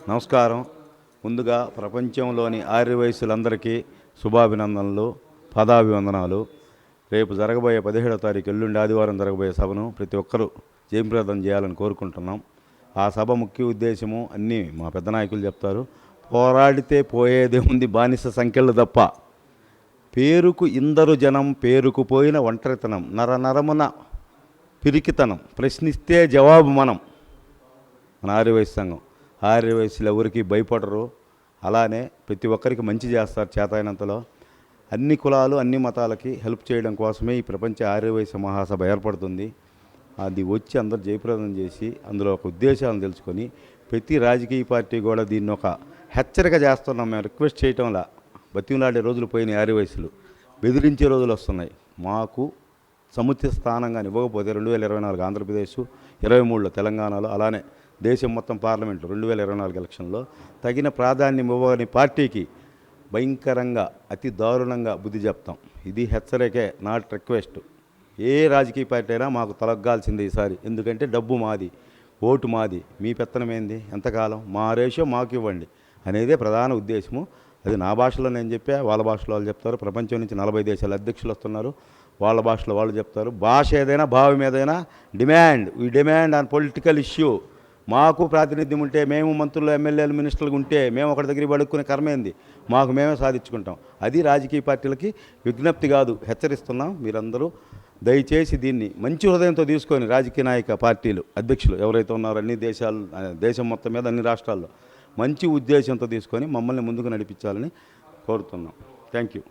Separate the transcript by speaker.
Speaker 1: నమస్కారం. ముందుగా ప్రపంచంలోని ఆర్యవైశ్యులందరికీ శుభాభినందనలు, పదాభివందనాలు. రేపు జరగబోయే 17వ తారీఖు ఎల్లుండి ఆదివారం జరగబోయే సభను ప్రతి ఒక్కరూ జయప్రదం చేయాలని కోరుకుంటున్నాం. ఆ సభ ముఖ్య ఉద్దేశము అన్నీ మా పెద్ద నాయకులు చెప్తారు. పోరాడితే పోయేదే ఉంది బానిస సంఖ్యలు తప్ప. పేరుకు ఇందరు జనం, పేరుకు పోయిన ఒంటరితనం, నరనరమున పిరికితనం, ప్రశ్నిస్తే జవాబు మనం. మన ఆర్యవైశ్య సంఘం ఆర్యవైశ్యులు ఎవరికి భయపడరు. అలానే ప్రతి ఒక్కరికి మంచి చేస్తారు చేతైనంతలో. అన్ని కులాలు అన్ని మతాలకి హెల్ప్ చేయడం కోసమే ఈ ప్రపంచ ఆర్యవైశ్య మహాసభ ఏర్పడుతుంది. అది వచ్చి అందరు జయప్రదం చేసి అందులో ఒక ఉద్దేశాలను తెలుసుకొని ప్రతి రాజకీయ పార్టీ కూడా దీన్ని ఒక హెచ్చరిక చేస్తున్నాం. మేము రిక్వెస్ట్ చేయటంలా బతిమలాడే రోజులు పోయినాయి. ఆర్యవైశ్యులు బెదిరించే రోజులు వస్తున్నాయి. మాకు సముచిత స్థానంగా ఇవ్వకపోతే 2024 ఆంధ్రప్రదేశ్, 23లో తెలంగాణలో, అలానే దేశం మొత్తం పార్లమెంటు 2024 ఎలక్షన్లో తగిన ప్రాధాన్యం ఇవ్వని పార్టీకి భయంకరంగా అతి దారుణంగా బుద్ధి చెప్తాం. ఇది హెచ్చరికే, నాట్ రిక్వెస్ట్. ఏ రాజకీయ పార్టీ అయినా మాకు తలగ్గాల్సిందే ఈసారి. ఎందుకంటే డబ్బు మాది, ఓటు మాది, మీ పెత్తనమేంది ఎంతకాలం, మా రేషియో మాకు ఇవ్వండి అనేదే ప్రధాన ఉద్దేశము. అది నా భాషలో నేను చెప్పా, వాళ్ళ భాషలో వాళ్ళు చెప్తారు. ప్రపంచం నుంచి 40 దేశాల అధ్యక్షులు వస్తున్నారు, వాళ్ళ భాషలో వాళ్ళు చెప్తారు. భాష ఏదైనా భావం ఏదైనా we demand on political issue. మాకు ప్రాతినిధ్యం ఉంటే, మేము మంత్రులు ఎమ్మెల్యేలు మినిస్టర్లు ఉంటే మేము ఒకటి దగ్గరికి పడుక్కునే కర్మేంది, మాకు మేమే సాధించుకుంటాం. అది రాజకీయ పార్టీలకి విజ్ఞప్తి కాదు, హెచ్చరిస్తున్నాం. మీరందరూ దయచేసి దీన్ని మంచి హృదయంతో తీసుకొని రాజకీయ నాయక పార్టీలు అధ్యక్షులు ఎవరైతే ఉన్నారో అన్ని దేశాలు, దేశం మొత్తం మీద అన్ని రాష్ట్రాల్లో మంచి ఉద్దేశంతో తీసుకొని మమ్మల్ని ముందుకు నడిపించాలని కోరుతున్నాం. Thank you.